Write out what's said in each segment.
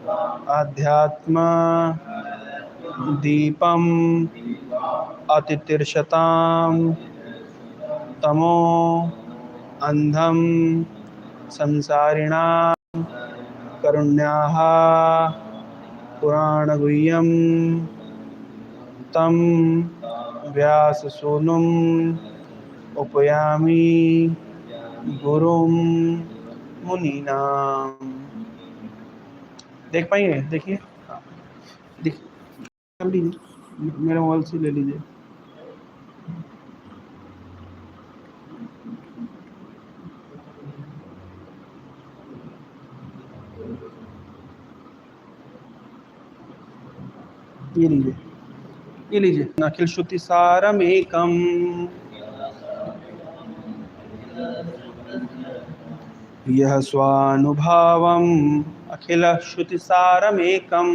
अध्यात्म दीपम अतितिर्षतां तमो अंधम संसारिणां करुण्याः पुराणगुह्यं तं व्याससूनुम् उपयामि गुरुं मुनीनां। देख पाएंगे? देखिए, देख मेरे मोबाइल से ले लीजिए। ये लीजिए, ये लीजिए। अखिल श्रुति सारमेकम यह स्वानुभावम अखिल श्रुति सारमेकम।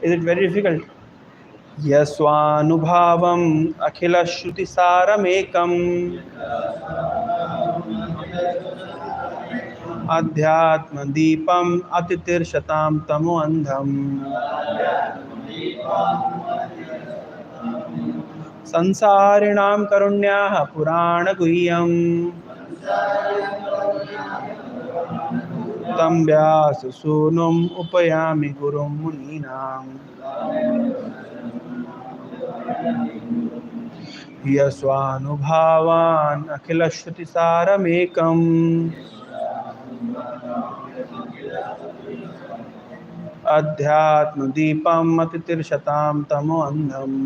Is it very difficult? यह स्वानुभावम अखिल श्रुति सारमेकम अध्यात्म दीपम अतितिर्षतां तमो अंधम संसारिणां करुण्याः पुराणगुह्यं तं व्याससूनुम् उपयामि गुरुं मुनीनां। यस्वानुभावान् अखिलश्रुतिसारमेकम् अध्यात्मदीपम् अतितिर्षतां तमो अंधम्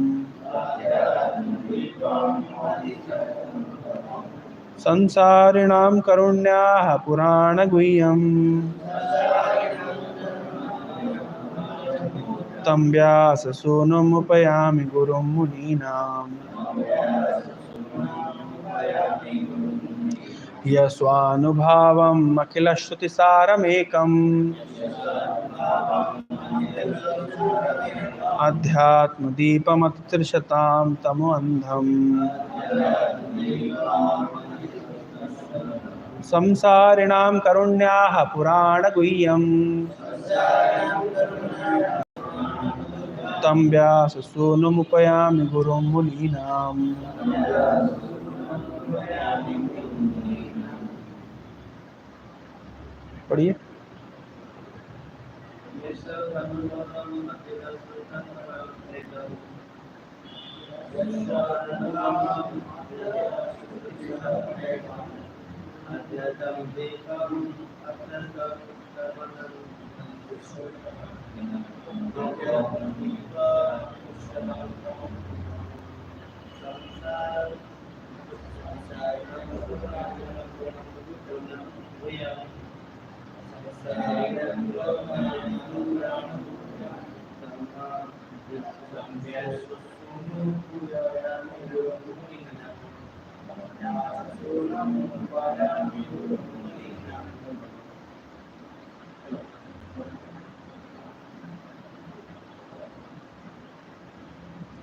संसारिणां करुण्याः पुराणगुह्यं तं व्याससूनुम् उपयामि गुरुं मुनीनाम्। यस्वानुभावम् अखिलश्रुतिसारमेकम् अध्यात्मदीपमतितिर्षतां तमो अंधम् संसारिणां करुण्याः पुराणगुह्यं तं व्याससूनुमुपयामि गुरुं मुनीनाम्। पढ़िए।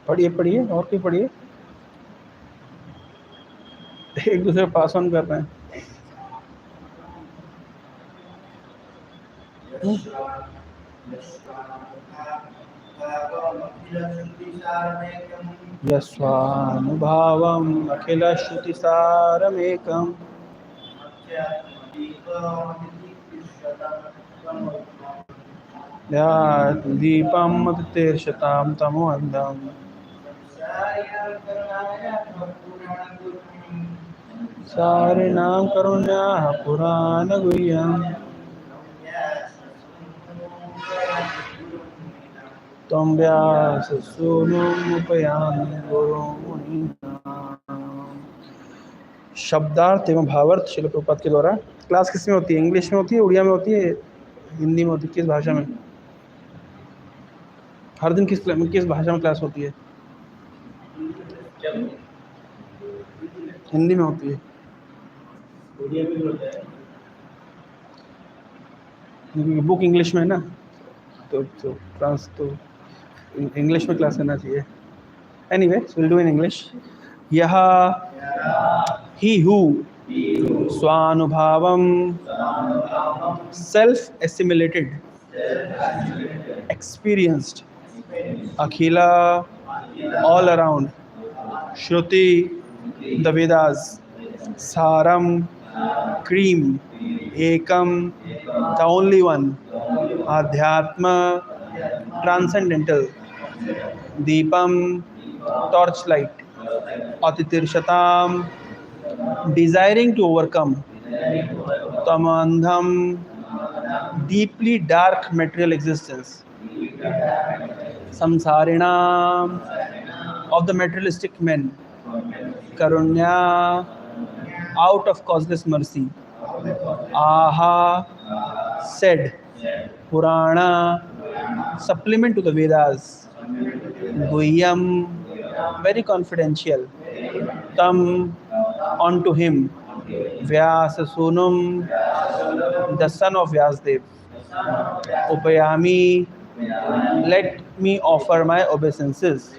पढ़िए पढ़िए और कोई पढ़िए। एक दूसरे पास ऑन कर रहे हैं। यस्वानुभावम् अखिलश्रुतिसारमेकम् दीपम् अतितिर्षतां तमो अंधम् सारिणां करुण्याः पुराणगुह्यं तं व्याससूनुमुपयामि गुरुं मुनीनाम्। शब्दार्थ एवं भावार्थ श्रील प्रभुपाद के द्वारा। क्लास किस में होती है? इंग्लिश में होती है, उड़िया में होती है, हिंदी में होती है? किस भाषा में? हर दिन किस भाषा में क्लास होती है? हिंदी में होती है। बुक इंग्लिश में है ना, तो इंग्लिश में क्लास करना चाहिए। Anyway, will do in English. यह he who Swanubhavam, self-assimilated, experienced. Akhila, all around. Shruti, the Vedas. Saram, cream. Ekam, the only one. Adhyatma, transcendental. Deepam, torchlight. Atitirshatam, desiring to overcome. Tamandham, deeply dark material existence. Samsarinam, of the materialistic men. Karunya, out of causeless mercy. Aha, said. Purana, supplement to the Vedas. Guhyam, very confidential. Tam, unto him. Vyasa Sunum, the son of Vyasdev. Upayami, let me offer my obeisances.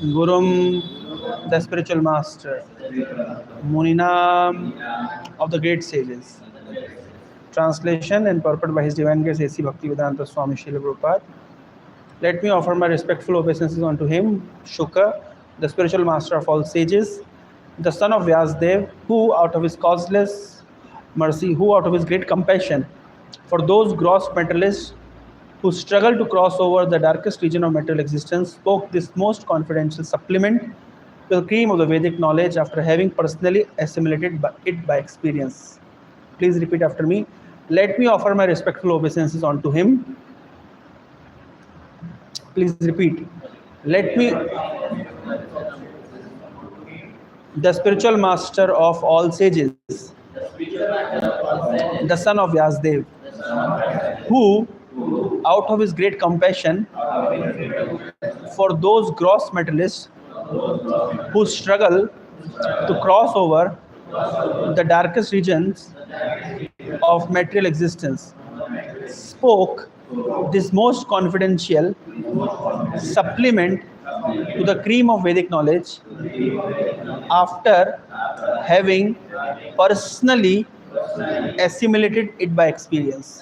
Gurum, the spiritual master. Muninam, of the great sages. Translation and purport by His Divine Grace A.C. Bhaktivedanta Swami Srila Prabhupada. Let me offer my respectful obeisances unto him, Shuka, the spiritual master of all sages, the son of Vyasdev, who out of his causeless mercy, who out of his great compassion for those gross materialists who struggle to cross over the darkest region of material existence, spoke this most confidential supplement to the cream of the Vedic knowledge after having personally assimilated it by experience. Please repeat after me. Let me offer my respectful obeisances unto him. Please repeat. Let me, the spiritual master of all sages, the son of Vyasdev, who, out of his great compassion for those gross materialists who struggle to cross over the darkest regions of material existence, spoke this most confidential supplement to the cream of Vedic knowledge after having personally assimilated it by experience.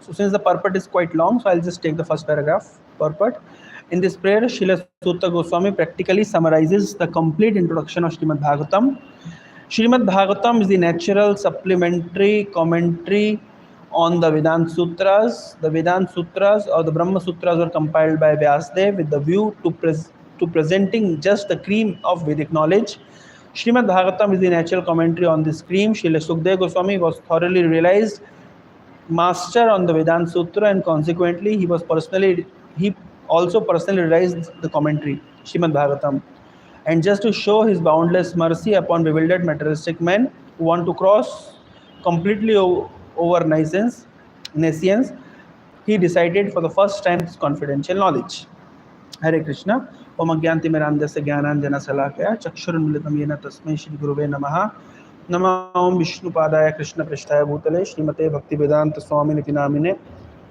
So since the purport is quite long, so I'll just take the first paragraph. Purport. In this prayer, Srila Sutta Goswami practically summarizes the complete introduction of Srimad Bhagavatam. Srimad Bhagavatam is the natural supplementary commentary on the Vedanta Sutras. The Vedanta Sutras or the Brahma Sutras were compiled by Vyasdev with the view to presenting just the cream of Vedic knowledge. Srimad Bhagavatam is the natural commentary on this cream. Srila Sukadeva Goswami was thoroughly realized master on the Vedanta Sutra, and consequently he also personally revised the commentary, Srimad Bhagavatam. And just to show his boundless mercy upon bewildered materialistic men who want to cross completely over nescience, he decided for the first time this confidential knowledge. Hare Krishna. Om Agyanti Mirandasya Gyananjana Salakaya Chakshurunmilitam Yena Tasmai Shri Guruve Namaha. Nama Om Vishnu Padaya Krishna Prishtaya Bhutale Srimate Bhaktivedanta Swami Niti Namine.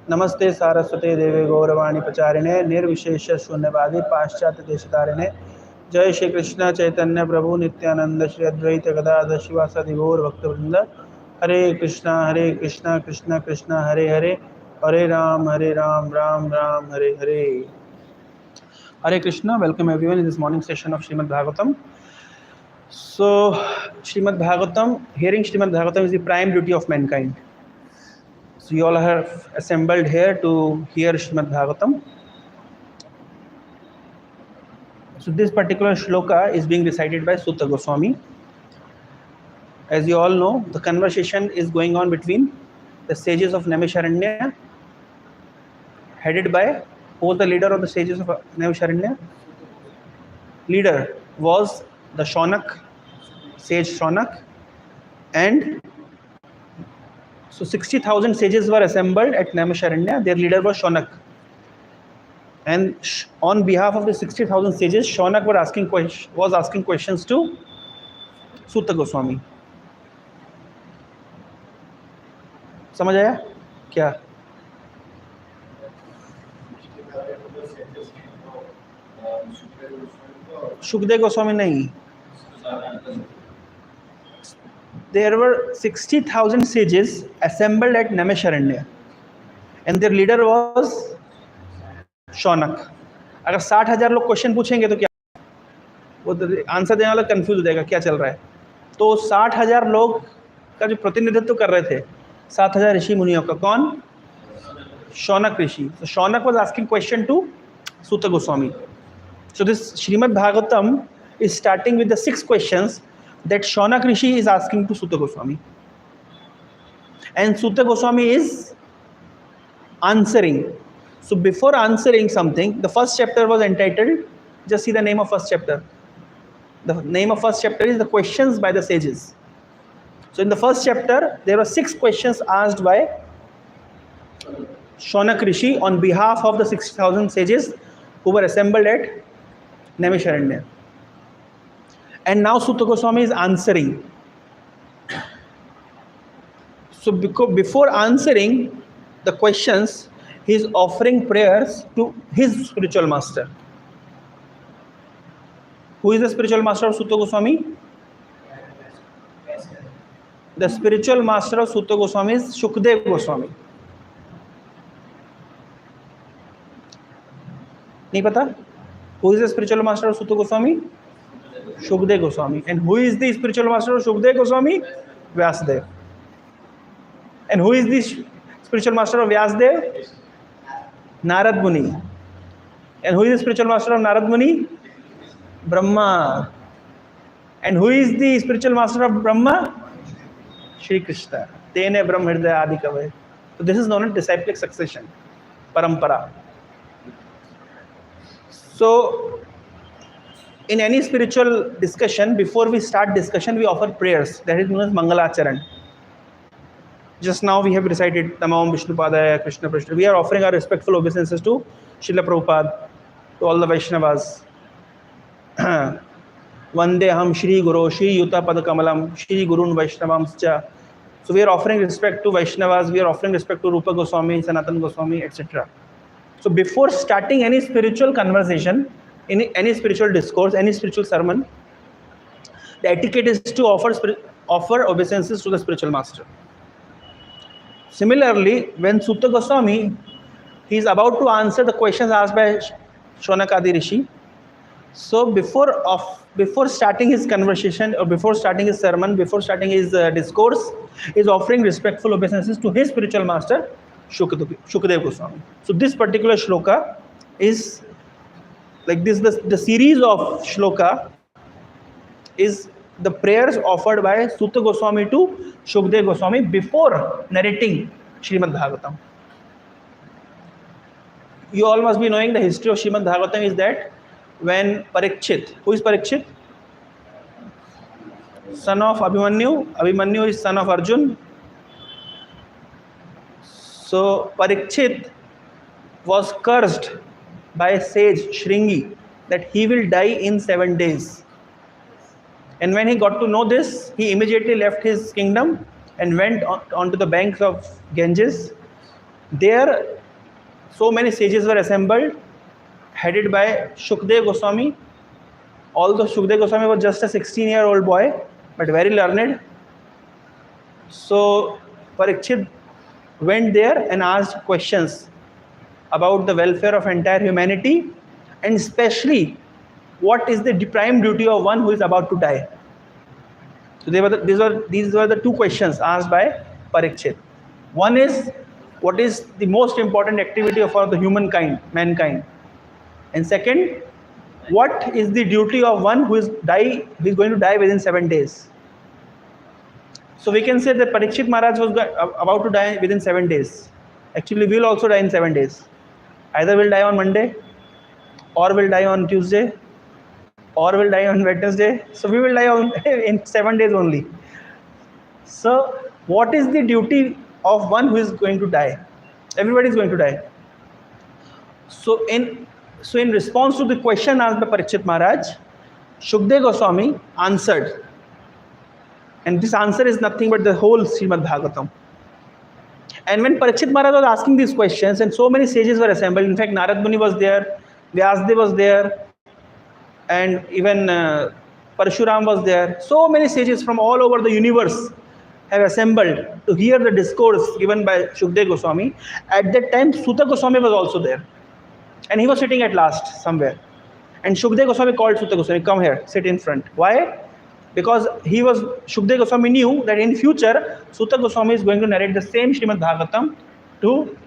Namaste Saraswate Deve Gauravani Pacharine Nirvishesha Shunyavadi Paschat Deshitarine. Jai Shri Krishna Chaitanya Prabhu Nityananda Shri Advaita Gadadhar Shivasadi Gaur Bhaktivinoda. Hare Krishna Krishna Krishna Hare Hare Hare Ram Ram Ram Hare Hare. Hare Krishna, welcome everyone in this morning session of Srimad Bhagavatam. So, Srimad Bhagavatam, hearing Srimad Bhagavatam is the prime duty of mankind. So, you all have assembled here to hear Srimad Bhagavatam. So, this particular shloka is being recited by Sutta Goswami. As you all know, the conversation is going on between the sages of Naimisharanya, headed by, who was the leader of the sages of Naimisharanya? Leader was the Shaunak, sage Shaunak, and so 60,000 sages were assembled at Naimisharanya. Their leader was Shaunak. And on behalf of the 60,000 sages, Shaunak was asking questions to Sutta Goswami. समझ आया क्या? सुखदेव गोस्वामी नहीं, there were 60,000 sages assembled at Naimisharanya, and their leader was Shaunak. अगर 60,000 लोग question पूछेंगे तो क्या, वो आंसर देने वाला कंफ्यूज हो जाएगा क्या चल रहा है. तो 60,000 लोग का जो प्रतिनिधित्व कर रहे थे 7,000 ऋषि मुनियों का, कौन? शौनक ऋषि. So Shaunak was asking question to Suta Goswami. So this Srimad Bhagavatam is starting with the 6 questions that Shaunak Rishi is asking to Suta Goswami, and Suta Goswami is answering. So before answering something, the first chapter was entitled, just see the name of first chapter. The name of first chapter is the questions by the sages. So in the first chapter, there were 6 questions asked by Shaunak Rishi on behalf of the 6,000 sages who were assembled at Naimisharanya. And now Suta Goswami is answering. So before answering the questions, he is offering prayers to his spiritual master. Who is the spiritual master of Suta Goswami? The spiritual master of Suta Goswami is Shukdev Goswami. नहीं पता? Who is the spiritual master of Suta Goswami? Shukdev Goswami. And who is the spiritual master of Shukdev Goswami? Vyasadeva. And who is the spiritual master of Vyasadeva? Narad Muni. And who is the spiritual master of Narad Muni? Brahma. And who is the spiritual master of Brahma? Shri Krishna. Tene Brahma Hridaya Adi Kavai. So this is known as disciplic succession, parampara. So in any spiritual discussion, before we start discussion, we offer prayers. That is known as Mangalacharan. Just now we have recited Namam Vishnupadaya Krishna Prishna. We are offering our respectful obeisances to Srila Prabhupada, to all the Vaishnavas. Vandeham Shri Guru, Shri Yuta Padakamalam, Shri Gurun Vaishnavamscha. So we are offering respect to Vaishnavas, we are offering respect to Rupa Goswami, Sanatan Goswami, etc. So before starting any spiritual conversation, any spiritual discourse, any spiritual sermon, the etiquette is to offer obeisances to the spiritual master. Similarly, when Suta Goswami, he is about to answer the questions asked by Shaunakadi Rishi. So before starting his conversation, or before starting his sermon, before starting his discourse, he is offering respectful obeisances to his spiritual master, Shukdev Goswami. So this particular shloka is like this. The series of shloka is the prayers offered by Suta Goswami to Shukdev Goswami before narrating Srimad Bhagavatam. You all must be knowing the history of Srimad Bhagavatam is that when Parikshit, who is Parikshit? Son of Abhimanyu. Abhimanyu is son of Arjun. So Parikshit was cursed by a sage Shringi that he will die in 7 days. And when he got to know this, he immediately left his kingdom and went onto the banks of Ganges. There, so many sages were assembled, headed by Shukdev Goswami. Although Shukdev Goswami was just a 16-year-old boy, but very learned. So Parikshit went there and asked questions about the welfare of entire humanity, and especially what is the prime duty of one who is about to die. So these were the 2 questions asked by Parikshit. One is, what is the most important activity for the mankind? And second, what is the duty of one who is going to die within 7 days? So we can say that Parikshit Maharaj was about to die within 7 days. Actually, we will also die in 7 days. Either we'll die on Monday, or we'll die on Tuesday, or we'll die on Wednesday. So we will die in 7 days only. So what is the duty of one who is going to die? Everybody is going to die. So in response to the question asked by Parikshit Maharaj, Shukdev Goswami answered. And this answer is nothing but the whole Srimad Bhagavatam. And when Parikshit Maharaj was asking these questions, and so many sages were assembled, in fact Narad Muni was there, Vyasadeva was there, and even Parshuram was there. So many sages from all over the universe have assembled to hear the discourse given by Shukdev Goswami. At that time, Suta Goswami was also there, and he was sitting at last somewhere. And Shukdev Goswami called Suta Goswami, come here, sit in front. Why? Because Shukdev Goswami knew that in future, Suta Goswami is going to narrate the same Srimad Bhagavatam to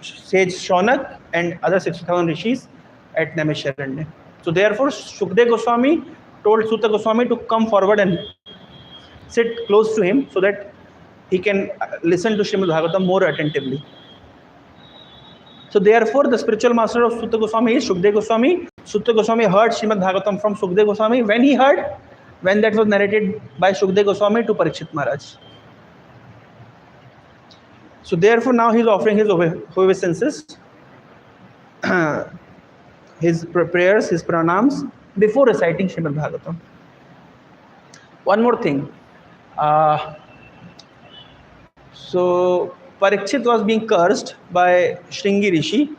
sage Shaunak and other 60,000 rishis at Naimisharanya. So therefore, Shukdev Goswami told Suta Goswami to come forward and sit close to him so that he can listen to Srimad Bhagavatam more attentively. So therefore, the spiritual master of Suta Goswami is Shukdev Goswami. Suta Goswami heard Srimad Bhagavatam from Shukdev Goswami. When that was narrated by Shukdev Goswami to Parikshit Maharaj. So therefore, now he is offering his obeisances, his prayers, his pranams before reciting Srimad Bhagavatam. One more thing. So Parikshit was being cursed by Shringi Rishi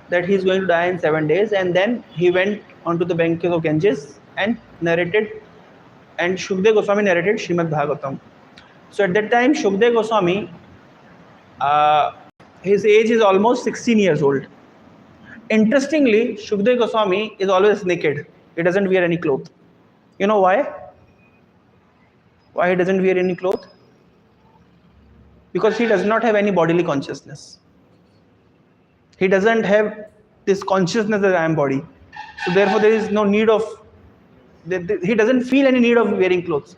that he is going to die in 7 days, and then he went onto the banks of Ganges and narrated, and Shukdev Goswami narrated Srimad Bhagavatam. So at that time, Shukdev Goswami, his age is almost 16 years old. Interestingly, Shukdev Goswami is always naked. He doesn't wear any cloth. You know why? Why he doesn't wear any cloth? Because he does not have any bodily consciousness. He doesn't have this consciousness that I am body. So therefore there is no need of, he doesn't feel any need of wearing clothes.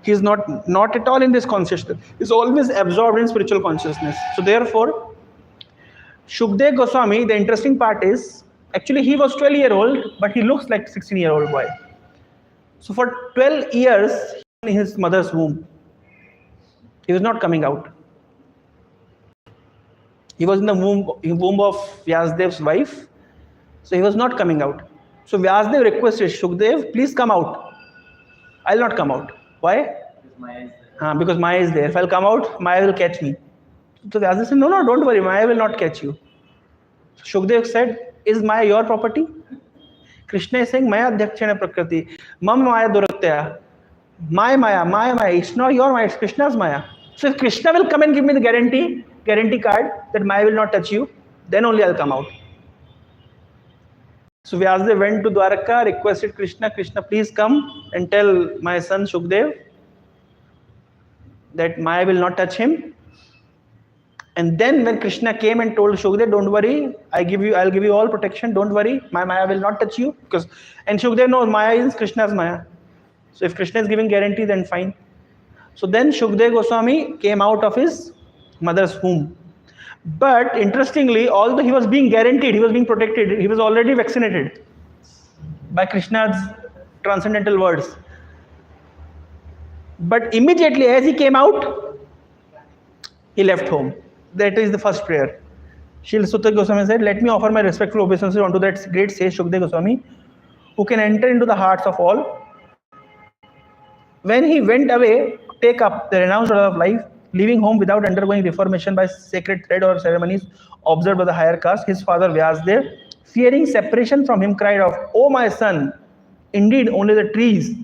He is not at all in this consciousness. He is always absorbed in spiritual consciousness. So therefore, Shukdev Goswami, the interesting part is, actually he was 12-year-old, but he looks like 16-year-old boy. So for 12 years in his mother's womb, he was not coming out. He was in the womb of Vyasdev's wife, so he was not coming out. So Vyasdev requested Shukdev, please come out. I'll not come out. Why? Because Maya is there. If I'll come out, Maya will catch me. So Vyasdev said, no, don't worry, Maya will not catch you. So Shukdev said, is Maya your property? Krishna is saying, Maya adhyakshana prakriti, mam Maya duratya. My Maya, it's not your Maya, it's Krishna's Maya. So if Krishna will come and give me the guarantee card that Maya will not touch you, then only I'll come out. So Vyasdev went to Dwaraka, requested Krishna, please come and tell my son Shukdev that Maya will not touch him. And then when Krishna came and told Shukdev, don't worry, I'll give you all protection, don't worry, my Maya will not touch you. And Shukdev knows Maya is Krishna's Maya. So if Krishna is giving guarantee, then fine. So then Shukdev Goswami came out of his mother's womb. But interestingly, although he was being guaranteed, he was being protected, he was already vaccinated by Krishna's transcendental words. But immediately as he came out, he left home. That is the first prayer. Srila Suta Goswami said, let me offer my respectful obeisances unto that great sage Shukdev Goswami, who can enter into the hearts of all. When he went away, take up the renounced order of life, leaving home without undergoing reformation by sacred thread or ceremonies observed by the higher caste, his father Vyasdev, fearing separation from him, cried out, O my son, indeed only the trees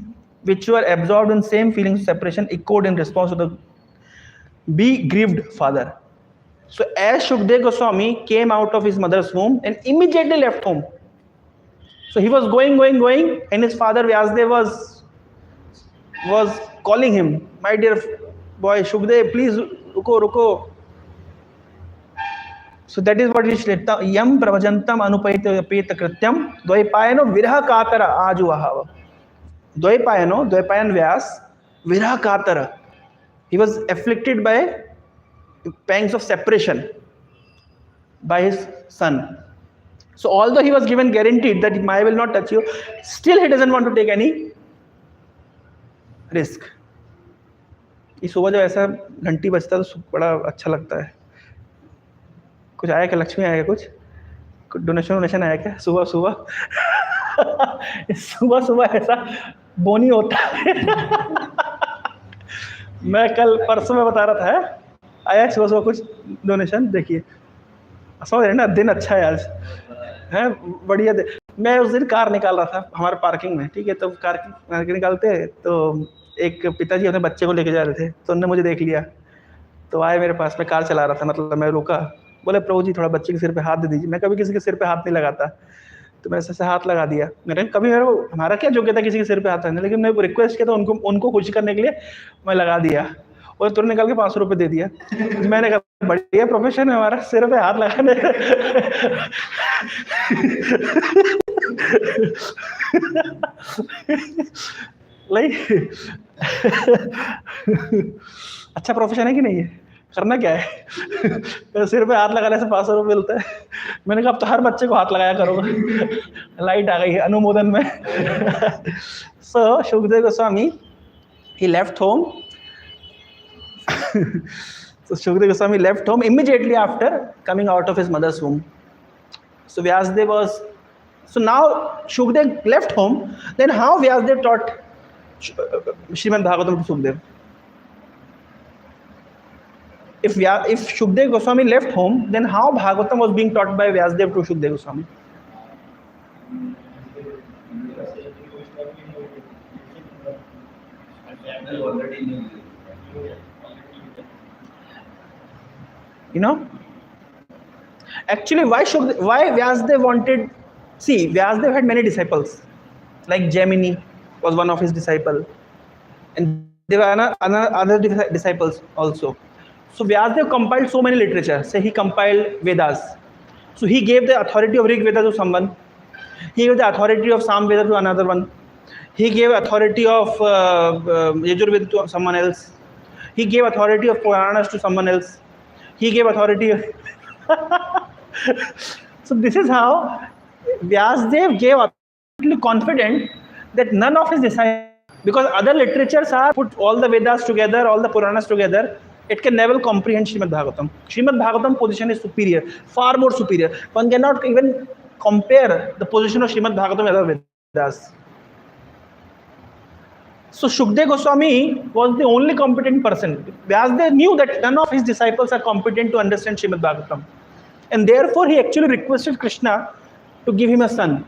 which were absorbed in same feelings of separation echoed in response to the be grieved father. So as Shukdev Goswami came out of his mother's womb and immediately left home. So he was going, and his father Vyasdev was calling him, my dear boy Shukdev, please ruko. So that is what he said. Yam pravajantam anupayita krityam dvaipayano viraha katara ajuahava. Dvaipayan Vyas viraha katara. He was afflicted by pangs of separation by his son. So although he was given guaranteed that Maya will not touch you, still he doesn't want to take any risk. ये सुबह जब ऐसा घंटी बजता है तो बड़ा अच्छा लगता है. कुछ आया क्या? लक्ष्मी आया क्या? कुछ डोनेशन आया क्या सुबह सुबह ऐसा बोनी होता है. मैं कल परसों में बता रहा था, आया सुबह कुछ डोनेशन. देखिए समझ रहे ना, दिन अच्छा है आज है, बढ़िया. मैं उस दिन कार निकाल रहा था हमारे पार्किंग में, ठीक है, तो कार निकालते तो एक पिताजी अपने बच्चे को लेके जा रहे थे, तो उन्होंने मुझे देख लिया, तो आए मेरे पास, मैं कार चला रहा था, मतलब मैं रुका, बोले प्रभु जी थोड़ा बच्चे के सिर पे हाथ दे दीजिए। मैं कभी किसी के सिर पे हाथ नहीं लगाता, तो मैं ऐसे हाथ लगा दिया। मैंने कभी हमारा क्या योग्यता किसी के सिर पे हाथ रखने, लेकिन मैं रिक्वेस्ट किया तो उनको खुश करने के लिए मैं लगा दिया, और तुरंत निकाल के 500 रुपये दे दिया। मैंने कहा बढ़िया प्रोफेशन है हमारा, सिर पे हाथ लगाने। लाइक अच्छा प्रोफेशन है कि नहीं है? करना क्या है? सिर पे हाथ लगाने से 500 रुपये मिलता है। मैंने कहा अब तो हर बच्चे को हाथ लगाया करोगे। लाइट आ गई है अनुमोदन में। सो Sukhdev Goswami he left home. So Shukdev Goswami left home immediately after coming out of his mother's womb. So Vyasdev was, so now Shukdev left home, then how Vyasdev taught Srimad Bhagavatam to Shukdev? If Shukdev Goswami left home, then how Bhagavatam was being taught by Vyasdev to Shukdev Goswami? You know, actually why Vyasdev wanted, see, Vyasdev had many disciples, like Gemini was one of his disciples, and there were other disciples also. So Vyasdev compiled so many literature. Say he compiled Vedas. So he gave the authority of Rig Veda to someone. He gave the authority of Sam Veda to another one. He gave authority of Yajur Veda to someone else. He gave authority of Puranas to someone else. He gave authority. So this is how Vyasdev gave absolutely confident that none of his disciples, because other literatures are put all the Vedas together, all the Puranas together, it can never comprehend Srimad Bhagavatam. Srimad Bhagavatam position is superior, far more superior. One cannot even compare the position of Srimad Bhagavatam with other Vedas. So Shukdev Goswami was the only competent person. Vyasdev knew that none of his disciples are competent to understand Srimad Bhagavatam. And therefore he actually requested Krishna to give him a son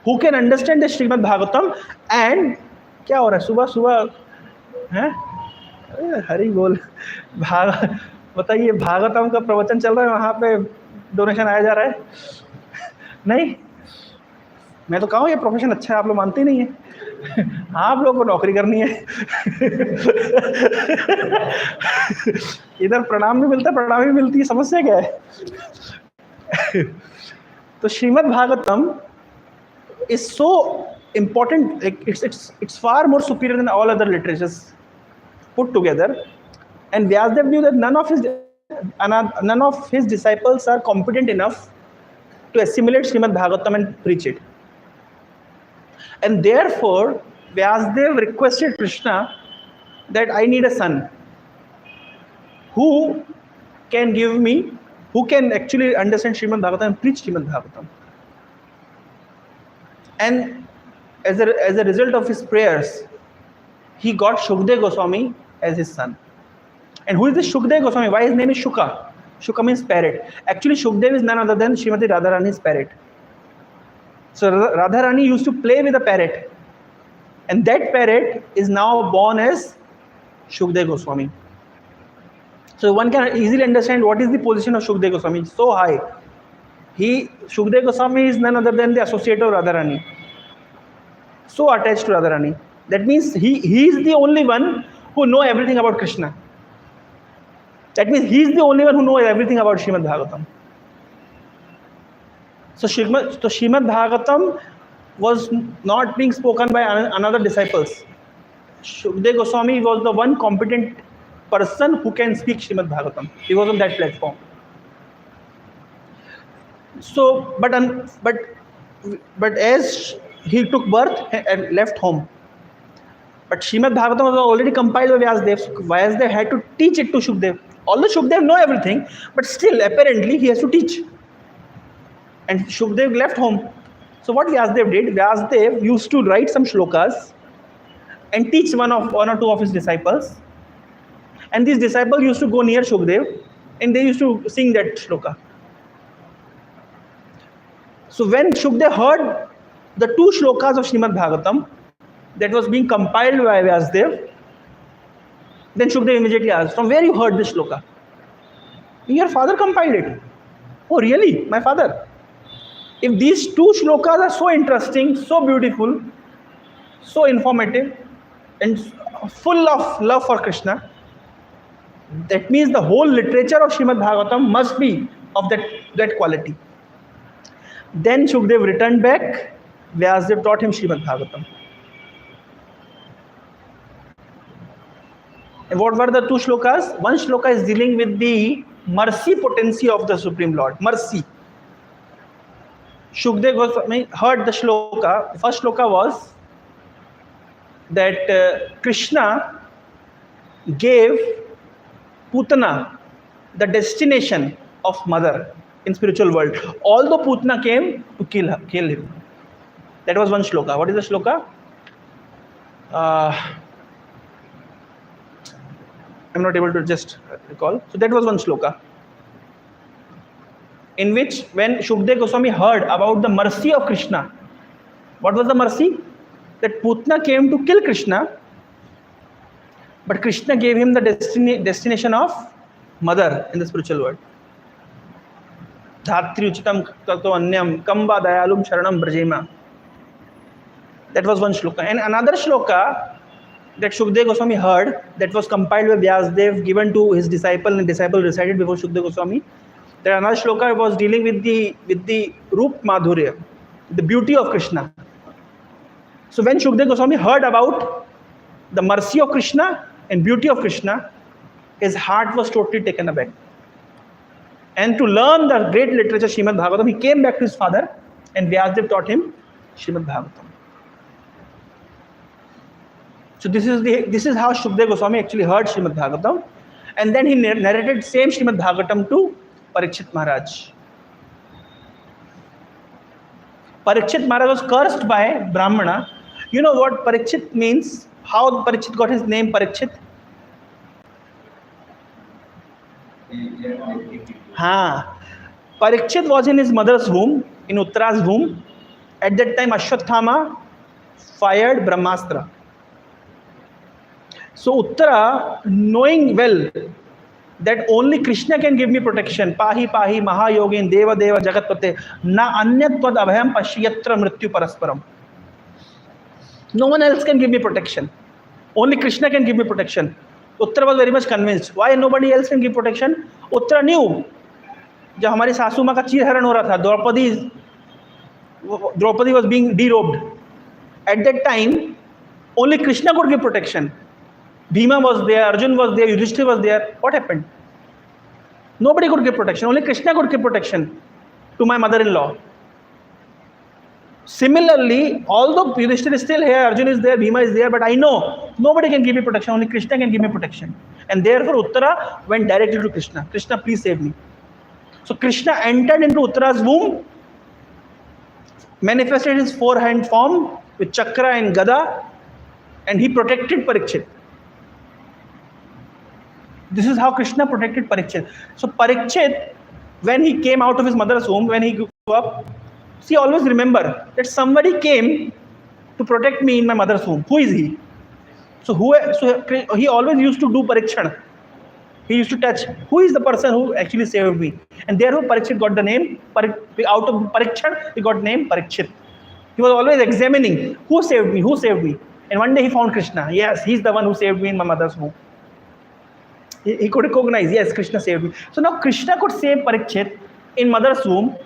who can understand the Srimad Bhagavatam. And क्या हो रहा है सुबह सुबह हैं? हरि बोल बताइए, भागवतम का प्रवचन चल रहा है, वहाँ पे डोनेशन आया जा रहा है? नहीं, मैं तो कहूँ ये प्रोफेशन अच्छा है, आप लोग मानते ही नहीं है। आप लोगों को नौकरी करनी है। इधर प्रणाम भी मिलता है, प्रणाम भी मिलती है, समस्या क्या है? तो Shrimad Bhagavatam is so important, it's far more superior than all other literatures put together. And Vyasdev knew that none of his disciples are competent enough to assimilate Srimad Bhagavatam and preach it. And therefore Vyasdev requested Krishna that I need a son who can actually understand Srimad Bhagavatam and preach Srimad Bhagavatam. And as a result of his prayers, he got Shukdev Goswami as his son. And who is this Shukdev Goswami? Why his name is Shuka? Shuka means parrot. Actually, Shukdev is none other than Srimati Radharani's parrot. So Radharani used to play with a parrot. And that parrot is now born as Shukdev Goswami. So one can easily understand what is the position of Shukdev Goswami. It's so high. Shukdev Goswami is none other than the associate of Radharani. So attached to Radharani. That means he is the only one who knows everything about Krishna. That means he is the only one who knows everything about Srimad Bhagavatam. So Srimad Bhagavatam was not being spoken by another disciples. Shukdev Goswami was the one competent person who can speak Srimad Bhagavatam. He was on that platform. So, but as he took birth and left home, but Srimad Bhagavatam was already compiled by Vyasdev. So Vyasdev had to teach it to Shukdev. Although Shukdev know everything, but still apparently he has to teach. And Shukdev left home. So what Vyasdev did, Vyasdev used to write some shlokas and teach one or two of his disciples. And these disciples used to go near Shukdev and they used to sing that shloka. So when Shukdev heard the two shlokas of Srimad Bhagavatam that was being compiled by Vyasdev, then Shukdev immediately asked, from where you heard this shloka? Your father compiled it. Oh really? My father? If these two shlokas are so interesting, so beautiful, so informative, and full of love for Krishna, that means the whole literature of Srimad Bhagavatam must be of that quality. Then Shukdev returned back. Vyasdev taught him Srimad Bhagavatam. And what were the two shlokas? One shloka is dealing with the mercy potency of the Supreme Lord. Mercy. Shukdev Goswami heard the shloka. First shloka was that Krishna gave Putana the destination of mother in spiritual world. Although Putana came to kill him. That was one shloka. What is the shloka? I'm not able to just recall. So that was one shloka, in which when Shukdev Goswami heard about the mercy of Krishna, what was the mercy? That Putana came to kill Krishna, but Krishna gave him the destination of mother in the spiritual world. Dhatri uchitam tato anyam kamba dayalum sharanam brajema. That was one shloka. And another shloka that Shukdev Goswami heard, that was compiled by Vyasdev, given to his disciple, and disciple recited before Shukdev Goswami. That another shloka was dealing with the Rup Madhurya, the beauty of Krishna. So when Shukdev Goswami heard about the mercy of Krishna and beauty of Krishna, his heart was totally taken aback. And to learn the great literature Srimad Bhagavatam, he came back to his father, and Vyasdev taught him Srimad Bhagavatam. So this is how Shukdev Goswami actually heard Srimad Bhagavatam, and then he narrated same Srimad Bhagavatam to Parikshit Maharaj. Parikshit Maharaj was cursed by Brahmana. You know what Parikshit means? How Parikshit got his name Parikshit? Parikshit was in his mother's womb, in Uttara's womb. At that time, Ashwathama fired Brahmastra. So Uttara, knowing well that only Krishna can give me protection, Pahi Pahi Mahayogin Deva Deva Jagatpate Na Anyatvad Abhayam Pashyatra Mrityu Parasparam. No one else can give me protection. Only Krishna can give me protection. Uttara was very much convinced. Why nobody else can give protection? Uttara knew. जब हमारी सासू माँ का चीरहरण हो रहा था, Draupadi was being derobed. At that time, only Krishna could give protection. Bhima was there, Arjun was there, Yudhishthira was there. What happened? Nobody could give protection. Only Krishna could give protection to my mother-in-law. Similarly, although Yudhishthira is still here, Arjun is there, Bhima is there, but I know nobody can give me protection. Only Krishna can give me protection. And therefore, Uttara went directly to Krishna. Krishna, please save me. So Krishna entered into Uttara's womb, manifested his four-hand form with chakra and gada, and he protected Parikshit. This is how Krishna protected Parikshit. So Parikshit, when he came out of his mother's womb, when he grew up, see, always remember that somebody came to protect me in my mother's womb. Who is he? So he always used to do Parikshana. He used to touch, who is the person who actually saved me? And therefore Parikshit got the name, out of Parikshan, he got the name Parikshit. He was always examining, who saved me, who saved me? And one day he found Krishna. Yes, he's the one who saved me in my mother's womb. He could recognize, yes, Krishna saved me. So now Krishna could save Parikshit in mother's womb.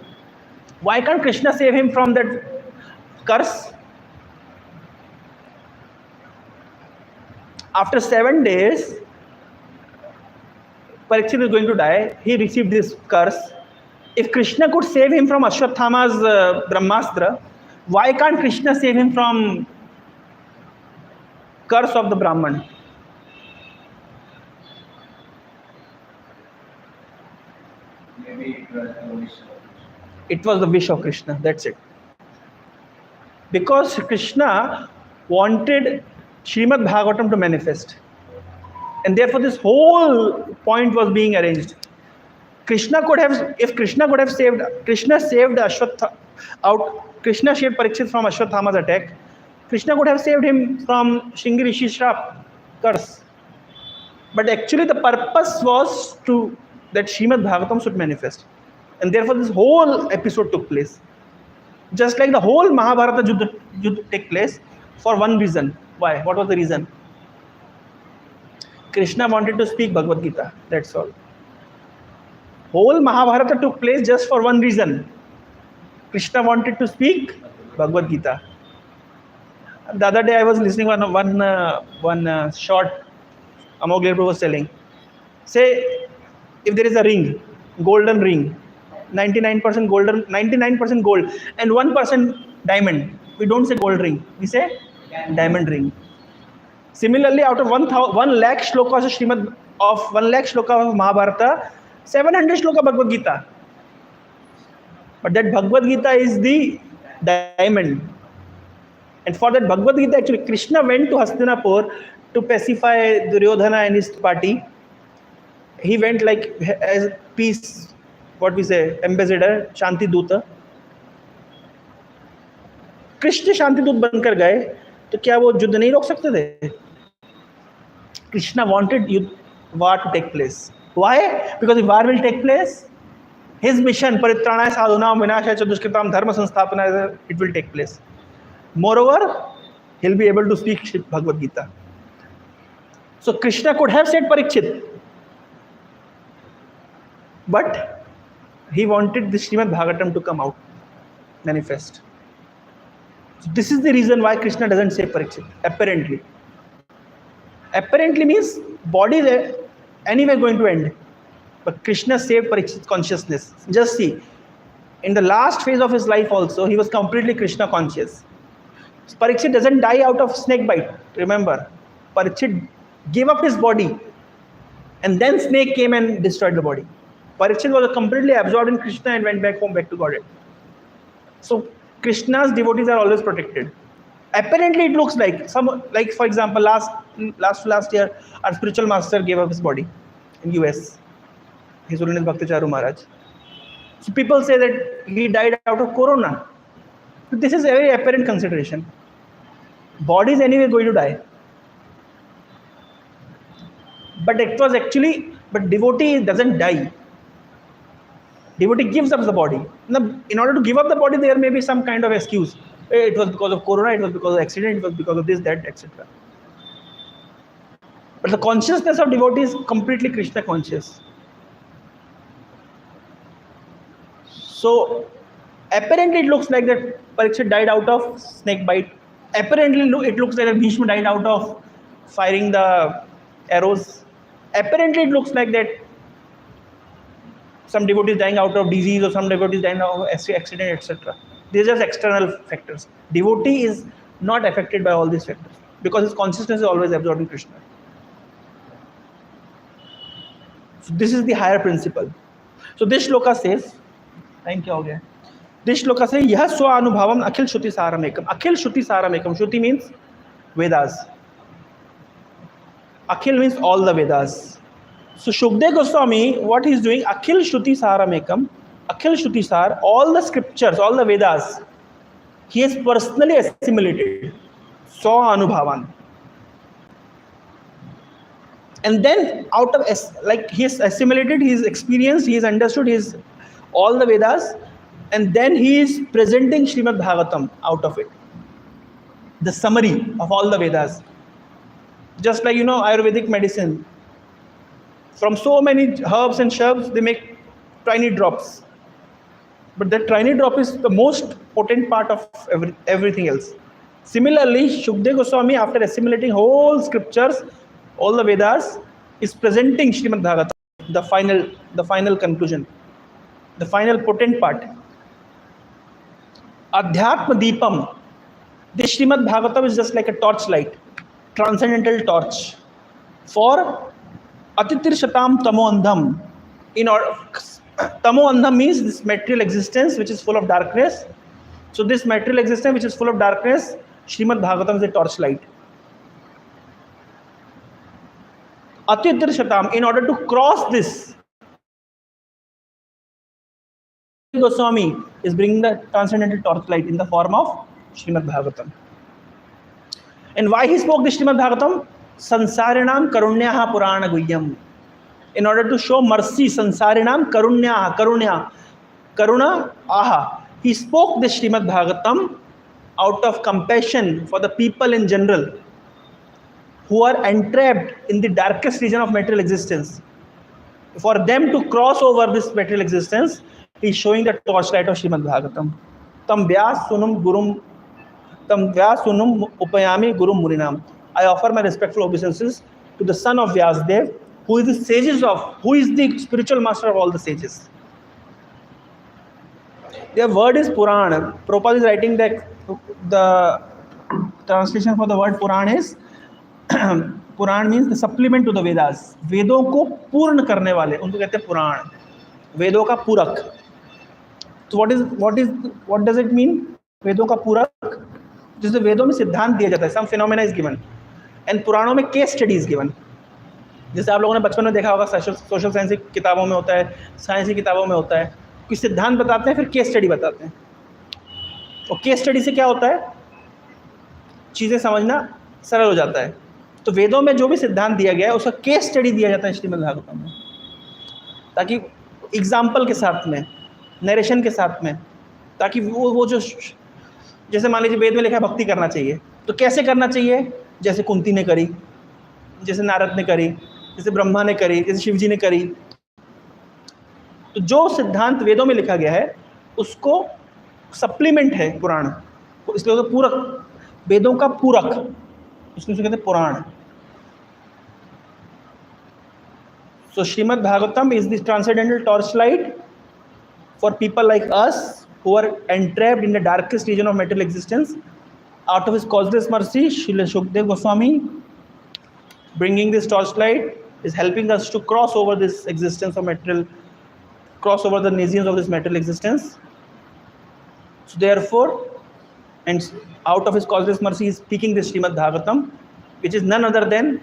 Why can't Krishna save him from that curse? After 7 days, Parikshit is going to die. He received this curse. If Krishna could save him from Ashwathama's Brahmastra, why can't Krishna save him from curse of the Brahman? Maybe it was the wish of Krishna. That's it. Because Krishna wanted Srimad Bhagavatam to manifest. And therefore this whole point was being arranged. Krishna saved Out Krishna saved Parikshit from Ashwathama's attack. Krishna could have saved him from Shringi Rishi's shrap, curse. But actually the purpose was to that Srimad Bhagavatam should manifest. And therefore this whole episode took place. Just like the whole Mahabharata Yuddha take place for one reason. Why? What was the reason? Krishna wanted to speak Bhagavad Gita. That's all. Whole Mahabharata took place just for one reason. Krishna wanted to speak Bhagavad Gita. The other day I was listening one short Amog Lear Prabhu was telling. Say if there is a ring, golden ring, 99% golden, 99% gold, and 1% diamond. We don't say gold ring. We say diamond ring. Similarly, out of 1 lakh shlokas of Srimad of 1 lakh shloka of Mahabharata, 700 shloka Bhagavad Gita. But that Bhagavad Gita is the diamond. And for that Bhagavad Gita, actually, Krishna went to Hastinapur to pacify Duryodhana and his party. He went like as peace, what we say, ambassador, Shanti Duta. Krishna शांति दूत बनकर गए तो क्या वो युद्ध नहीं रोक सकते थे? Krishna wanted war to take place. Why? Because if war will take place, his mission paritranaya sadhunam vinashaya chadushkritam dharma sansthapanaya, it will take place. Moreover, he'll be able to speak Bhagavad Gita. So Krishna could have said Parikshit, but he wanted the Srimad Bhagavatam to come out, manifest. So this is the reason why Krishna doesn't say Parikshit, apparently. Apparently means body is anyway going to end. But Krishna saved Parikshit's consciousness. Just see, in the last phase of his life also, he was completely Krishna conscious. So Parikshit doesn't die out of snake bite. Remember, Parikshit gave up his body and then snake came and destroyed the body. Parikshit was completely absorbed in Krishna and went back home, back to Godhead. So Krishna's devotees are always protected. Apparently it looks like like for example, last year our spiritual master gave up his body in US. His Holiness Bhakticharu Maharaj. So people say that he died out of corona. But this is a very apparent consideration. Body is anyway going to die. But it was actually, but devotee doesn't die. Devotee gives up the body. Now, in order to give up the body, there may be some kind of excuse. It was because of corona, it was because of accident, it was because of this, that, etc. But the consciousness of devotee is completely Krishna conscious. So apparently it looks like that Parikshit died out of snake bite. Apparently it looks like that Bhishma died out of firing the arrows. Apparently it looks like that some devotees dying out of disease or some devotees dying out of accident, etc. These are just external factors. Devotee is not affected by all these factors because his consciousness is always absorbed in Krishna. So this is the higher principle. So this shloka says, thank you. This shloka says, Yah swa anubhavam akhil shruti saramekam. Akhil shruti saramekam. Shruti means Vedas. Akhil means all the Vedas. So Shukdev Goswami, what he is doing, Akhil Shruti Saramekam, Akhil Shruti Sar, all the scriptures, all the Vedas, he has personally assimilated. Swa Anubhavan. And then out of, like he has assimilated, he has experienced, he has understood his all the Vedas, and then he is presenting Srimad Bhagavatam out of it. The summary of all the Vedas. Just like, Ayurvedic medicine. From so many herbs and shrubs, they make tiny drops. But that tiny drop is the most potent part of everything else. Similarly, Shukdev Goswami, after assimilating whole scriptures, all the Vedas, is presenting Srimad Bhagavatam, the final conclusion, the final potent part. Adhyatma Deepam. This Srimad Bhagavatam is just like a torchlight, transcendental torch for Atitir Shatam Tamo Andham. Tamo Andham means this material existence which is full of darkness. So this material existence which is full of darkness, Srimad Bhagavatam is a torchlight. Atitir Shatam, in order to cross this Goswami is bringing the transcendental torchlight in the form of Srimad Bhagavatam. And why he spoke the Srimad Bhagavatam? Sansarinam karunyaha purana guhyam. In order to show mercy, sansarinam karuna aha. He spoke the Srimad Bhagavatam out of compassion for the people in general who are entrapped in the darkest region of material existence. For them to cross over this material existence, he is showing the torchlight of Srimad Bhagavatam. Tam vyas sunum upayami gurum muninam. I offer my respectful obeisances to the son of Vyasdev, who is the spiritual master of all the sages. Their word is Puran. Prabhupada is writing that the translation for the word Puran is Puran means the supplement to the Vedas. वेदों को पूर्ण करने वाले उनको कहते हैं पुराण. वेदों का पूरक. So what does it mean? वेदों का पूरक. जिससे वेदों में सिद्धांत दिया जाता है. Some phenomena is given. And पुराणों में case study is given. जैसे आप लोगों ने बचपन में देखा होगा सोशल साइंस की किताबों में होता है, साइंस की किताबों में होता है. कुछ सिद्धांत बताते हैं, फिर केस स्टडी बताते हैं. और केस स्टडी से क्या होता है? चीज़ें समझना सरल हो जाता है. तो वेदों में जो भी सिद्धांत दिया गया है उसका केस स्टडी दिया जाता है श्रीमद् भागवतम में, ताकि एग्जाम्पल के साथ में, नरेशन के साथ में, ताकि वो जो जैसे मान लीजिए वेद में लिखा है भक्ति करना चाहिए, तो कैसे करना चाहिए? जैसे कुंती ने करी, जैसे नारद ने करी, जैसे ब्रह्मा ने करी, जैसे शिव जी ने करी. तो जो सिद्धांत वेदों में लिखा गया है उसको सप्लीमेंट है पुराण, इसलिए तो पूरक, वेदों का पूरक, उसको कहते हैं पुराण. So Srimad Bhagavatam is the transcendental torchlight for people like us who are entrapped in the darkest region of material existence. Out of his causeless mercy, Srila Shukdev Goswami, bringing this torchlight, is helping us to cross over this existence of material, cross over the nasions of this material existence. So therefore, and out of his causeless mercy, he is speaking this Srimad Bhagavatam, which is none other than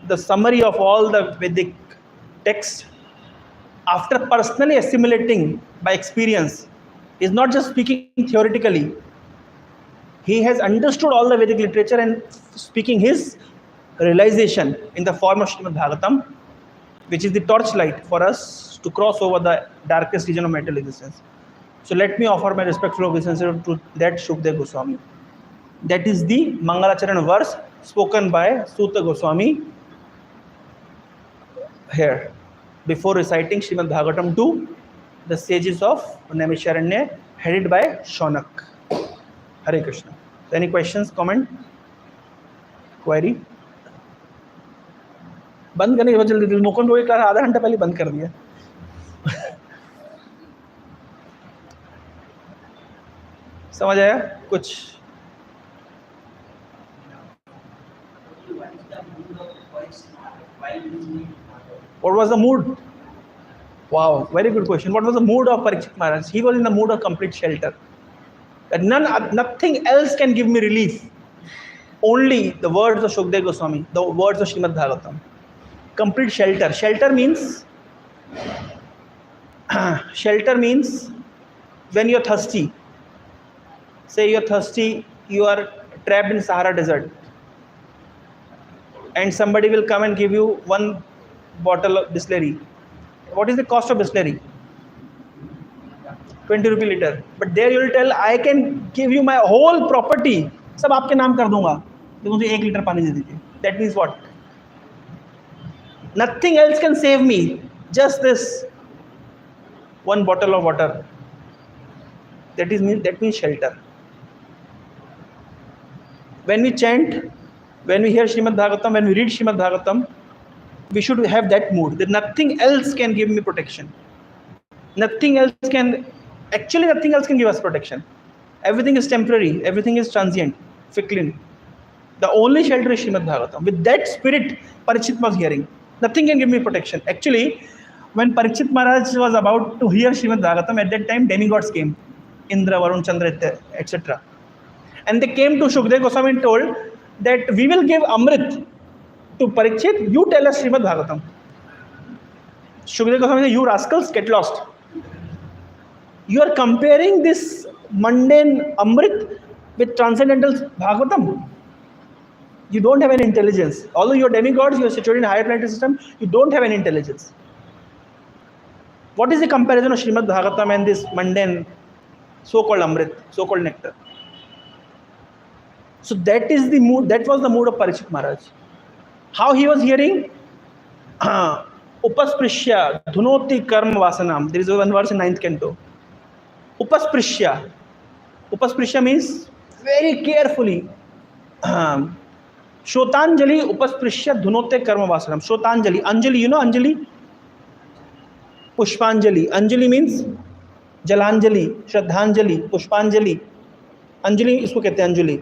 the summary of all the Vedic texts. After personally assimilating by experience, he is not just speaking theoretically. He has understood all the Vedic literature and speaking his realization in the form of Srimad Bhagavatam, which is the torchlight for us to cross over the darkest region of material existence. So let me offer my respectful obeisances to that Shukdev Goswami. That is the Mangalacharan verse spoken by Suta Goswami here, before reciting Srimad Bhagavatam to the sages of Naimisharanya, headed by Shaunak. Hare Krishna. So any questions, comment, query? बंद करने के बाद जल्दी मुकुंद को class आधा घंटा पहले बंद कर दिया. समझ आया कुछ? What was the mood? Wow, very good question. What was the mood of Parikshit Maharaj? He was in the mood of complete shelter. That nothing else can give me relief. Only the words of Shukdev Goswami, the words of Srimad Bhagavatam. Complete shelter. Shelter means when you're thirsty. Say you're thirsty, you are trapped in Sahara Desert, and somebody will come and give you one bottle of distillery. What is the cost of distillery? 20 रुपये litre. But there you will tell, I can give you my whole property. सब आपके नाम कर दूंगा, तो मुझे 1 litre पानी दे दीजिए. That means what? Nothing else can save me. Just this one bottle of water. That means shelter. When we chant, when we hear Srimad Bhagavatam, when we read Srimad Bhagavatam, we should have that mood that nothing else can give me protection. Nothing else can give us protection. Everything is temporary, everything is transient, fickle. The only shelter is Srimad Bhagavatam. With that spirit, Parikshit was hearing. Nothing can give me protection. Actually, when Parikshit Maharaj was about to hear Srimad Bhagavatam, at that time demigods came, Indra, Varun, Chandra, etc. And they came to Shukdev Goswami and told that we will give Amrit to Parikshit, you tell us Srimad Bhagavatam. Shukdev Goswami said, you rascals, get lost. You are comparing this mundane Amrit with transcendental Bhagavatam. You don't have any intelligence. Although you are demigods, you are situated in a higher planetary system, you don't have any intelligence. What is the comparison of Srimad Bhagavatam and this mundane so-called Amrit, so-called nectar? So that is the mood, that was the mood of Parikshit Maharaj. How he was hearing? Upasprishya, dhunoti karma vasanam. There is one verse in 9th canto. Upasprishya. Upasprishya means very carefully. Shrotanjali upasprishya dhunote karma vasanam. Shrotanjali. Anjali, you know Anjali? Pushpanjali. Anjali means Jalanjali, Shraddhanjali, Pushpanjali. Anjali इसको कहते हैं अंजलि.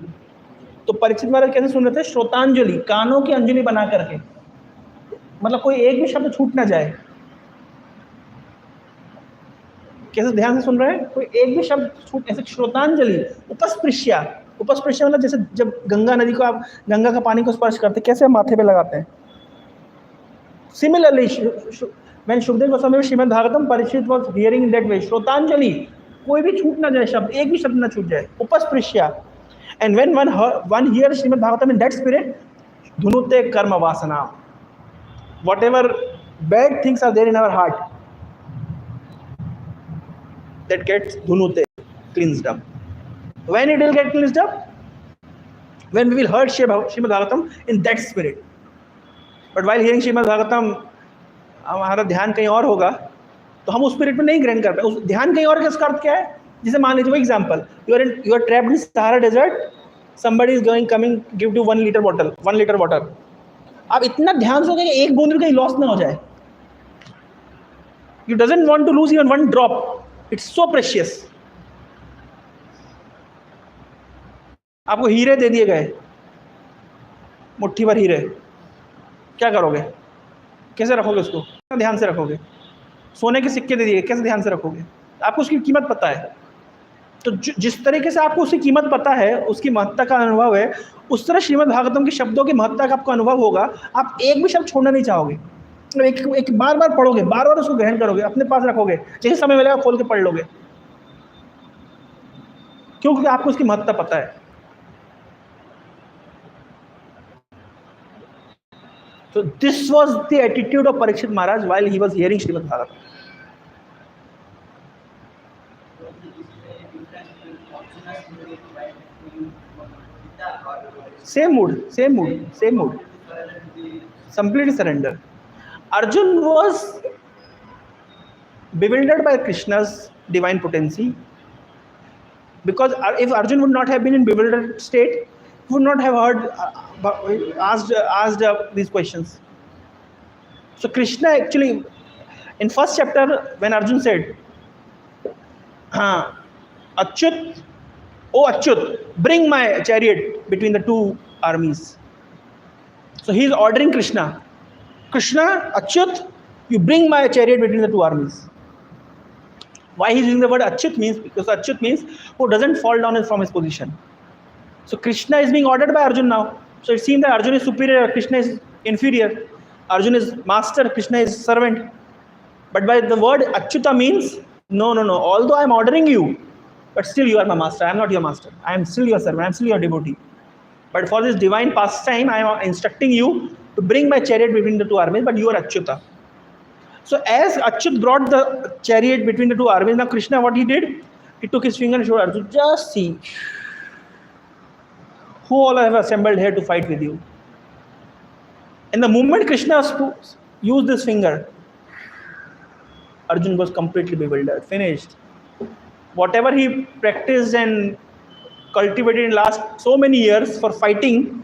तो परीक्षित महाराज कैसे सुन रहे थे? श्रोतांजलि, कानों की अंजलि बना करके, मतलब कोई एक भी शब्द छूट ना जाए. कैसे ध्यान से सुन रहे हैं? कोई एक भी शब्द छूट, ऐसे श्रोतांजलि. उपस्पृश्या, उपस्पृश्या मतलब जैसे जब गंगा नदी को आप गंगा का पानी को स्पर्श करते कैसे माथे पे लगाते हैं. Similarly when Shukdev Goswami Srimad Bhagavatam, Parikshit was hearing in that way. Shrotanjali, कोई भी छूट ना जाए शब्द, एक भी शब्द ना छूट जाए. उपस्पृश्या. And when one hears Srimad Bhagavatam in that spirit, dhunute karma vasana. Whatever bad things are there in our heart, that gets dhunute, cleansed up. When it will get cleansed up? When we will hear Srimad Bhagavatam in that spirit. But while hearing Srimad Bhagavatam, हमारा ध्यान कहीं और होगा, तो हम उस spirit में नहीं ग्रहण कर पाए. उस ध्यान कहीं और का इसका अर्थ क्या है? जैसे मान लीजिए example, you are trapped in Sahara desert, somebody is coming give you 1 liter water. आप इतना ध्यान से हो कि एक बूंद भी कहीं लॉस ना हो जाए. You doesn't want to lose even one drop. It's so precious. आपको हीरे दे दिए गए, मुट्ठी भर हीरे, क्या करोगे? कैसे रखोगे उसको? ध्यान से रखोगे. सोने के सिक्के दे दिए, कैसे ध्यान से रखोगे? आपको उसकी कीमत पता है. तो जिस तरीके से आपको उसकी कीमत पता है, उसकी महत्ता का अनुभव है, उस तरह श्रीमद् भागवतम के शब्दों की महत्ता का आपको अनुभव होगा. आप एक भी शब्द छोड़ना नहीं चाहोगे. एक बार बार पढ़ोगे, बार बार उसको ग्रहण करोगे, अपने पास रखोगे, जैसे समय मिलेगा खोल के पढ़ लोगे. क्योंकि आपको उसकी महत्ता पता है. So this was the attitude of Parikshit Maharaj while he was hearing Srimad Bhagavatam. Same mood. Completely surrender. Arjun was bewildered by Krishna's divine potency, because if Arjun would not have been in bewildered state, he would not have asked these questions. So Krishna actually, in first chapter, when Arjun said, Achyut, oh Achyut, bring my chariot between the two armies. So he is ordering Krishna, Achyut, you bring my chariot between the two armies. Why he is using the word Achyut means, because Achyut means who doesn't fall down from his position. So Krishna is being ordered by Arjun now. So it seems that Arjun is superior, Krishna is inferior. Arjun is master, Krishna is servant. But by the word Achyuta means, no. Although I am ordering you, but still you are my master. I am not your master. I am still your servant. I am still your devotee. But for this divine pastime, I am instructing you to bring my chariot between the two armies, but you are Achyuta. So as Achyut brought the chariot between the two armies, now Krishna, what he did? He took his finger and showed Arjun, just see who all have assembled here to fight with you. And the moment Krishna used this finger, Arjun was completely bewildered, finished. Whatever he practiced and cultivated in last so many years for fighting,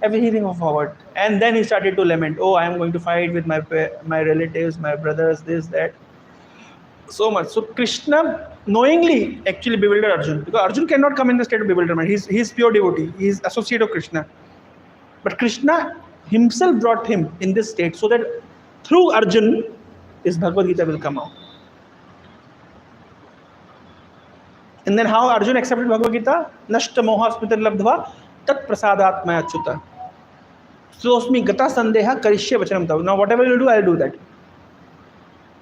everything was forward. And then he started to lament, oh, I am going to fight with my relatives, my brothers, this, that. So much. So Krishna knowingly actually bewildered Arjun, because Arjun cannot come in the state of bewilderment. He is pure devotee. He is associate of Krishna. But Krishna himself brought him in this state so that through Arjun his Bhagavad Gita will come out. And then how Arjun accepted Bhagavad Gita? Nashta moha smita labdhva tat prasadat maya achyuta. Sosmi gata sandeha karishya vachanam tav. Now whatever you do, I will do that.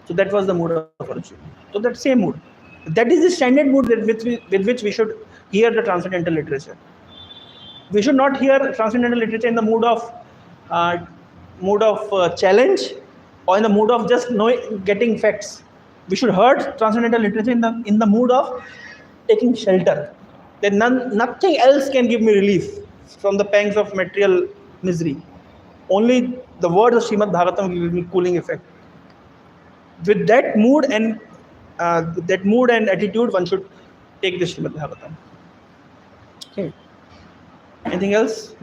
So that was the mood of Arjun. So that same mood. That is the standard mood with which we should hear the transcendental literature. We should not hear transcendental literature in the mood of challenge, or in the mood of just knowing, getting facts. We should hear transcendental literature in the mood of taking shelter. That nothing else can give me relief from the pangs of material misery. Only the words of Srimad Bhagavatam give me cooling effect. With that mood and attitude, one should take the Srimad Bhagavatam. Okay. Anything else?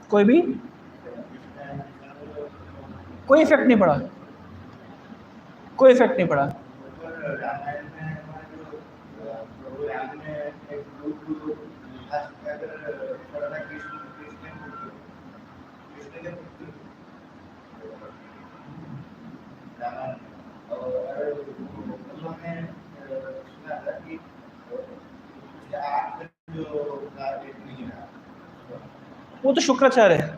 कोई भी कोई effect नहीं पड़ा, कोई effect नहीं पड़ा। वो तो शुक्राचार्य है,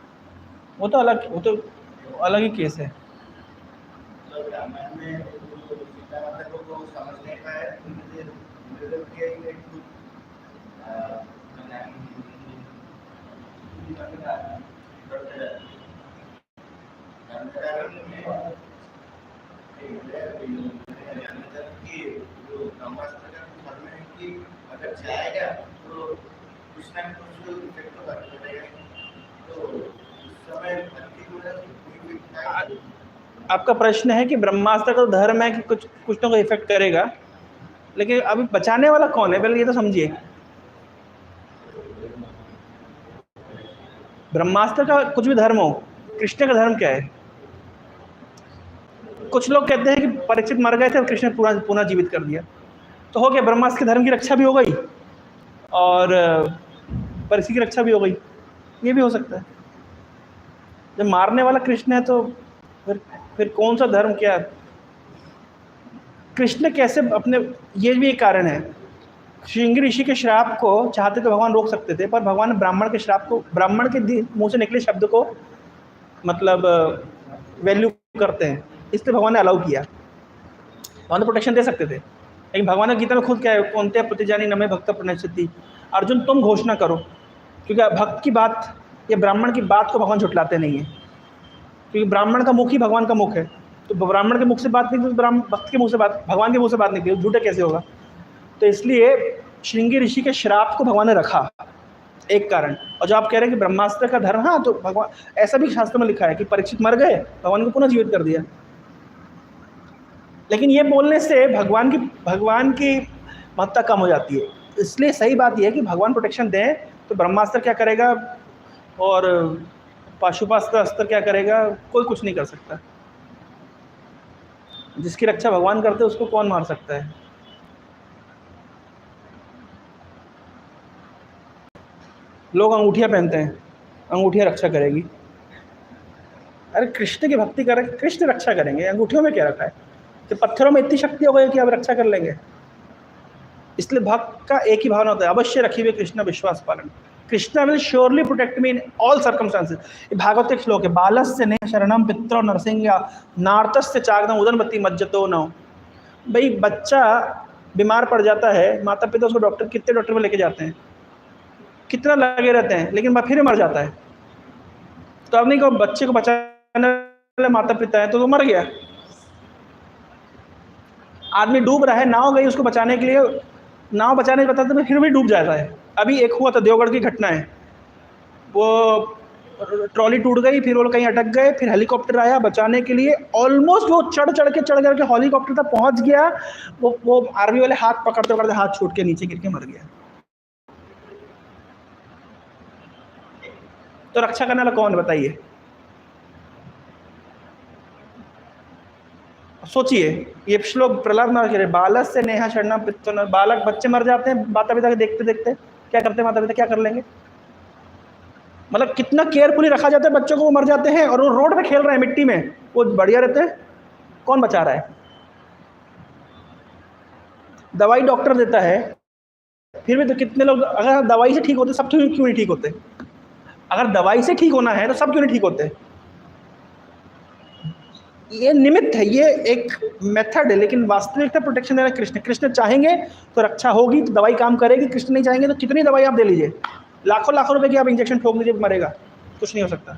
वो तो अलग ही केस है। आपका प्रश्न है कि ब्रह्मास्त्र का धर्म है कि कुछ ना कुछ इफेक्ट करेगा, लेकिन अभी बचाने वाला कौन है पहले ये तो समझिए। ब्रह्मास्त्र का कुछ भी धर्म हो, कृष्ण का धर्म क्या है? कुछ लोग कहते हैं कि परीक्षित मर गए थे और कृष्ण ने पुनः जीवित कर दिया, तो हो गया ब्रह्मास्त्र के धर्म की रक्षा भी हो गई और परीक्षित की रक्षा भी हो गई। ये भी हो सकता है। जब मारने वाला कृष्ण है तो फिर कौन सा धर्म क्या? कृष्ण कैसे अपने, ये भी एक कारण है। श्रृंगी ऋषि के श्राप को चाहते तो भगवान रोक सकते थे, पर भगवान ने ब्राह्मण के श्राप को, ब्राह्मण के मुंह से निकले शब्द को मतलब वैल्यू करते हैं, इसलिए भगवान ने अलाउ किया। भगवान ने प्रोटेक्शन दे सकते थे, लेकिन भगवान ने गीता में खुद क्या है, कौनते प्रतिजानी नमे भक्त प्रणश्यति, अर्जुन तुम घोषणा करो, क्योंकि भक्त की बात या ब्राह्मण की बात को भगवान झुटलाते नहीं है, क्योंकि ब्राह्मण का मुख ही भगवान का मुख है। तो ब्राह्मण के मुख से बात नहीं, तो भक्त के मुँह से बात, भगवान के मुँह से बात नहीं, झूठा कैसे होगा? तो इसलिए श्रृंगी ऋषि के श्राप को भगवान ने रखा, एक कारण। और जो आप कह रहे हैं कि ब्रह्मास्त्र का धर्म, हाँ, तो भगवान, ऐसा भी शास्त्र में लिखा है कि परीक्षित मर गए, भगवान को पुनः जीवित कर दिया। लेकिन ये बोलने से भगवान की महत्ता कम हो जाती है। इसलिए सही बात यह है कि भगवान प्रोटेक्शन दें तो ब्रह्मास्त्र क्या करेगा और पाशुपास्त्र अस्त्र क्या करेगा, कोई कुछ नहीं कर सकता। जिसकी रक्षा भगवान करते हैं उसको कौन मार सकता है? लोग अंगूठियां पहनते हैं, अंगूठियां रक्षा करेगी। अरे कृष्ण की भक्ति करें, कृष्ण रक्षा करेंगे, अंगूठियों में क्या रखा है? कि पत्थरों में इतनी शक्ति हो गई कि अब रक्षा कर लेंगे। इसलिए भक्त का एक ही भावना होता है, अवश्य रखी हुई कृष्ण विश्वास पालन, Krishna will surely protect me in all circumstances. ये भागवत एक श्लोक है, बालस्य ने शरणम पितरो नरसिंह नार्तस्य चागदम उदनवती मज्जतो न। भाई बच्चा बीमार पड़ जाता है, माता पिता उसको डॉक्टर, कितने डॉक्टर में लेके जाते हैं, कितना लगे रहते हैं, लेकिन फिर मर जाता है। तो अब नहीं कहो बच्चे को बचाने वाले माता पिता है तो मर गया। आदमी डूब रहा है, नाव गई उसको बचाने के लिए, नाव बचाने के बताते फिर भी डूब जाता है। अभी एक हुआ था, देवगढ़ की घटना है, वो ट्रॉली टूट गई, फिर वो कहीं अटक गए, फिर हेलीकॉप्टर आया बचाने के लिए, ऑलमोस्ट वो चढ़ के हेलीकॉप्टर तक पहुंच गया, वो आर्मी वाले हाथ पकड़ते हाथ छूट के नीचे गिर के मर गया। तो रक्षा करने वाला कौन, बताइए? सोचिए, ये श्लोक प्रहलाद महाराज कह रहे, बालक से नेहा शरणम पितृ, बालक बच्चे मर जाते हैं माता पिता के देखते देखते, क्या करते हैं माता पिता, क्या कर लेंगे? मतलब कितना केयरफुली रखा जाता है बच्चों को, वो मर जाते हैं और वो रोड पे खेल रहे हैं मिट्टी में, वो बढ़िया रहते हैं, कौन बचा रहा है? दवाई डॉक्टर देता है, फिर भी तो कितने लोग अगर दवाई से ठीक होते सब क्यों नहीं ठीक होते? अगर दवाई से ठीक होना है तो सब क्यों नहीं ठीक होते? ये निमित्त है, ये एक मेथड है, लेकिन वास्तविकता प्रोटेक्शन देना कृष्ण। कृष्ण चाहेंगे तो रक्षा होगी, तो दवाई काम करेगी। कृष्ण नहीं चाहेंगे तो कितनी दवाई आप दे लीजिए, लाखों लाखों रुपए की आप इंजेक्शन ठोक लीजिए, मरेगा, कुछ नहीं हो सकता।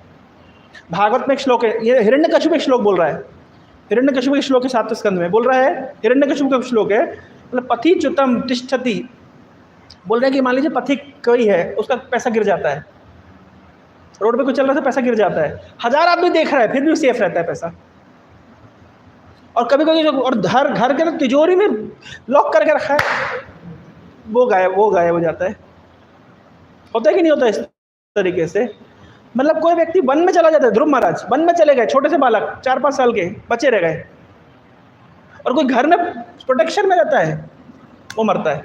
भागवत में एक श्लोक है, ये हिरण्यकशिपु एक श्लोक बोल रहा है। हिरण्यकशिपु के श्लोक के 7वें स्कंद में बोल रहा है, हिरण्यकशिपु का श्लोक है, मतलब पथिच्युतम तिष्ठति, बोल रहे हैं कि मान लीजिए पथिक कोई है, उसका पैसा गिर जाता है, रोड पे कुछ चल रहा था, पैसा गिर जाता है, 1000 आदमी देख रहा है, फिर भी सेफ रहता है पैसा। और कभी कभी और घर के अंदर तिजोरी में लॉक करके रखा है, वो गायब हो जाता है। होता है कि नहीं होता इस तरीके से? मतलब कोई व्यक्ति वन में चला जाता है, ध्रुव महाराज वन में चले गए, छोटे से बालक 4-5 साल के बच्चे रह गए, और कोई घर में प्रोटेक्शन में रहता है, वो मरता है।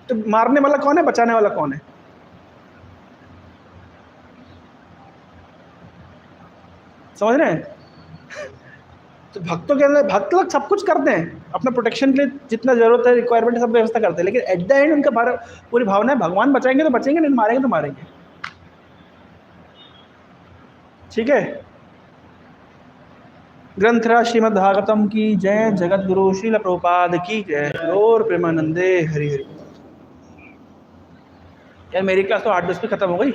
तो मारने वाला कौन है, बचाने वाला कौन है? समझ रहे हैं? तो भक्तों के अंदर भक्त लोग सब कुछ करते हैं अपना प्रोटेक्शन के लिए, जितना जरूरत है, रिक्वायरमेंट है, सब व्यवस्था करते हैं, लेकिन एट द एंड उनका पूरी भावना है भगवान बचाएंगे तो बचेंगे, नहीं मारेंगे तो मारेंगे। ठीक है। ग्रंथराज श्रीमद् भागवतम की जय, जगत गुरु श्रील प्रभुपाद की जय, गौर प्रेमानंदे हरि हरि। यार मेरी क्लास तो 8-10 पे खत्म हो गई।